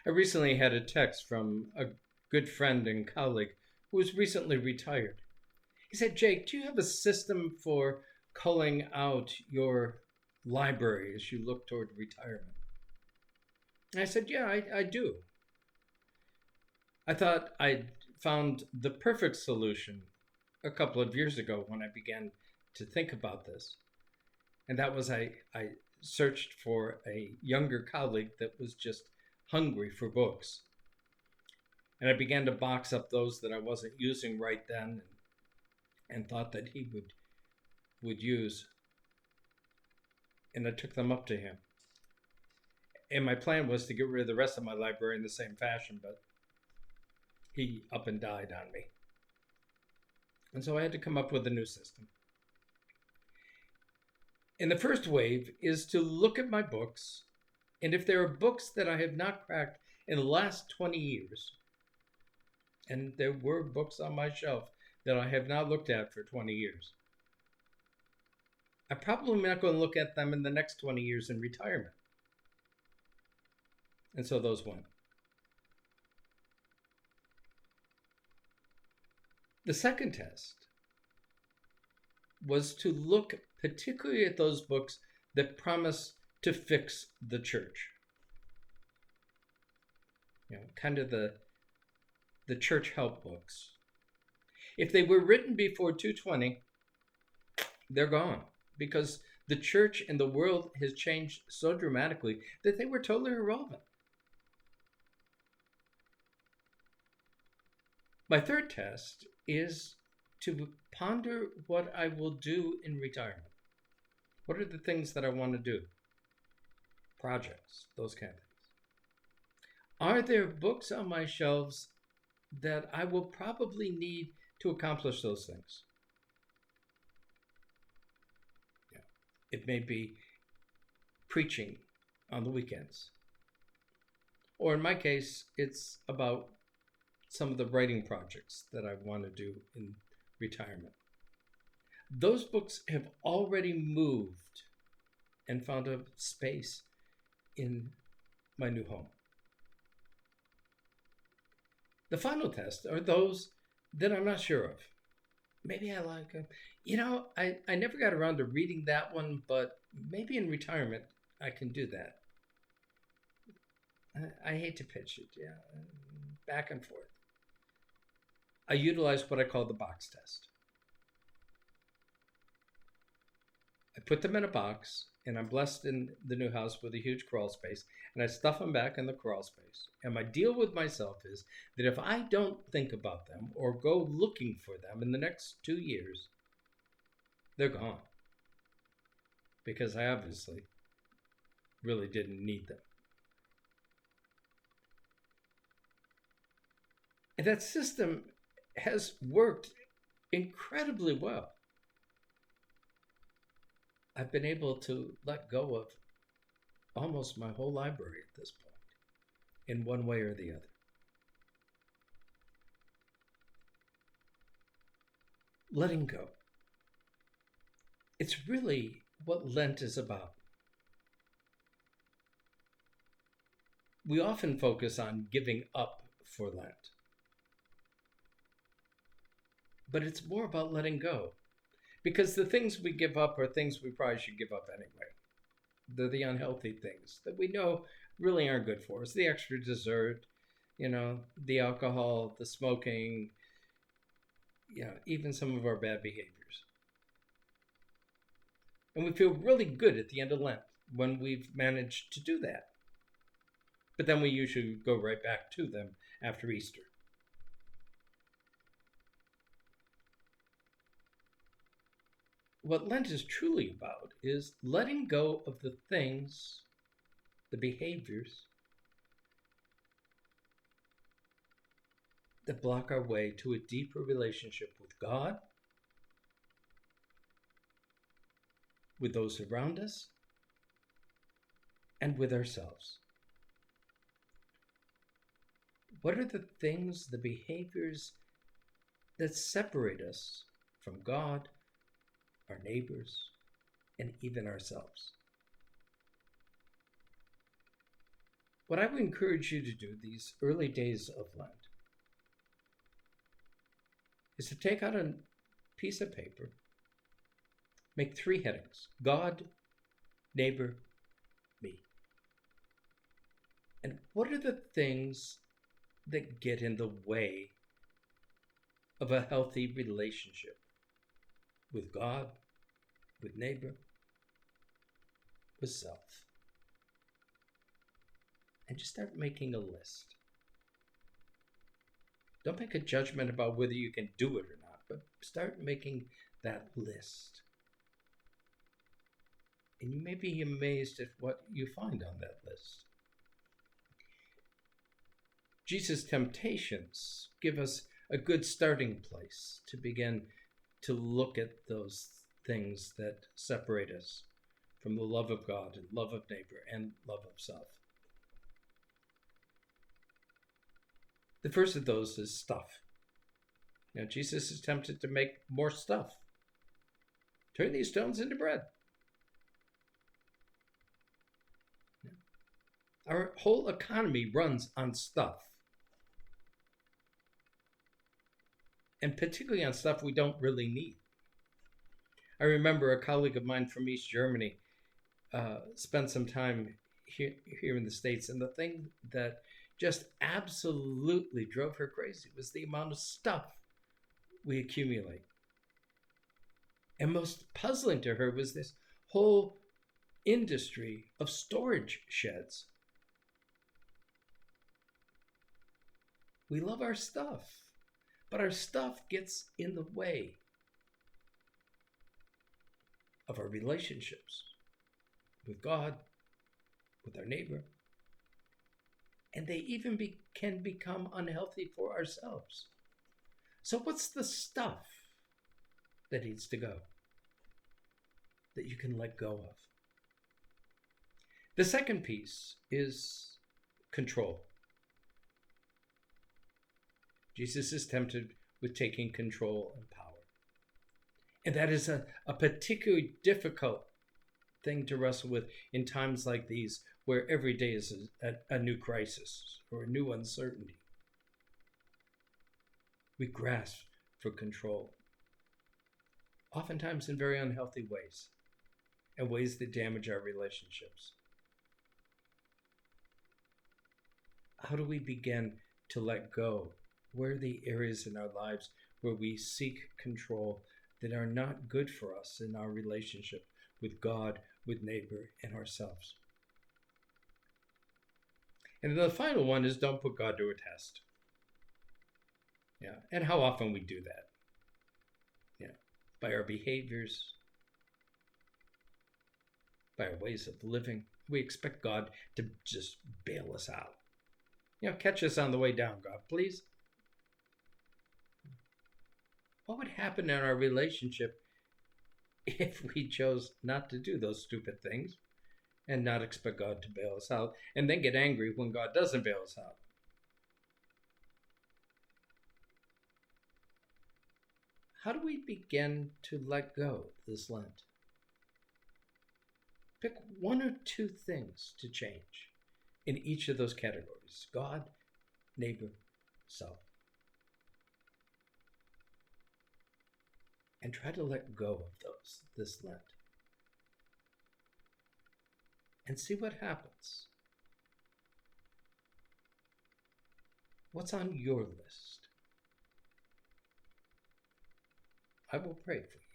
I recently had a text from a good friend and colleague who was recently retired. He said, Jake, do you have a system for culling out your library as you look toward retirement? And I said, yeah, I do. I thought I'd found the perfect solution a couple of years ago when I began to think about this. And that was I searched for a younger colleague that was just hungry for books. And I began to box up those that I wasn't using right then and thought that he would use. And I took them up to him. And my plan was to get rid of the rest of my library in the same fashion, but he up and died on me. And so I had to come up with a new system. And the first wave is to look at my books, and if there are books that I have not cracked in the last 20 years, and there were books on my shelf that I have not looked at for 20 years, I'm probably not going to look at them in the next 20 years in retirement. And so those went. The second test was to look particularly at those books that promise to fix the church. Kind of the church help books. If they were written before 220, they're gone because the church and the world has changed so dramatically that they were totally irrelevant. My third test is to ponder what I will do in retirement. What are the things that I want to do? Projects, those kind of things. Are there books on my shelves that I will probably need to accomplish those things? It may be preaching on the weekends. Or in my case, it's about some of the writing projects that I want to do in retirement. Those books have already moved and found a space in my new home. The final test are those that I'm not sure of. Maybe I like them. I never got around to reading that one, but maybe in retirement I can do that. I hate to pitch it, back and forth. I utilize what I call the box test. I put them in a box, and I'm blessed in the new house with a huge crawl space, and I stuff them back in the crawl space. And my deal with myself is that if I don't think about them or go looking for them in the next 2 years, they're gone. Because I obviously really didn't need them. And that system has worked incredibly well. I've been able to let go of almost my whole library at this point, in one way or the other. Letting go. It's really what Lent is about. We often focus on giving up for Lent. But it's more about letting go. Because the things we give up are things we probably should give up anyway. They're the unhealthy things that we know really aren't good for us. The extra dessert, the alcohol, the smoking, even some of our bad behaviors. And we feel really good at the end of Lent when we've managed to do that. But then we usually go right back to them after Easter. What Lent is truly about is letting go of the things, the behaviors, that block our way to a deeper relationship with God, with those around us, and with ourselves. What are the things, the behaviors that separate us from God, our neighbors, and even ourselves? What I would encourage you to do these early days of Lent is to take out a piece of paper, make 3 headings: God, neighbor, me. And what are the things that get in the way of a healthy relationship with God, with neighbor, with self? And just start making a list. Don't make a judgment about whether you can do it or not, but start making that list. And you may be amazed at what you find on that list. Jesus' temptations give us a good starting place to begin to look at those things that separate us from the love of God and love of neighbor and love of self. The first of those is stuff. Now, Jesus is tempted to make more stuff. Turn these stones into bread. Our whole economy runs on stuff. And particularly on stuff we don't really need. I remember a colleague of mine from East Germany spent some time here in the States, and the thing that just absolutely drove her crazy was the amount of stuff we accumulate. And most puzzling to her was this whole industry of storage sheds. We love our stuff, but our stuff gets in the way of our relationships with God, with our neighbor, and they even can become unhealthy for ourselves. So what's the stuff that needs to go, that you can let go of? The second piece is control. Jesus is tempted with taking control and power. And that is a particularly difficult thing to wrestle with in times like these, where every day is a new crisis or a new uncertainty. We grasp for control, oftentimes in very unhealthy ways, and ways that damage our relationships. How do we begin to let go? Where are the areas in our lives where we seek control that are not good for us in our relationship with God, with neighbor, and ourselves? And the final one is don't put God to a test. Yeah, and how often we do that. Yeah, by our behaviors, by our ways of living. We expect God to just bail us out. Catch us on the way down, God, please. What would happen in our relationship if we chose not to do those stupid things and not expect God to bail us out, and then get angry when God doesn't bail us out? How do we begin to let go this Lent? Pick 1 or 2 things to change in each of those categories: God, neighbor, self. And try to let go of those this Lent. And see what happens. What's on your list? I will pray for you.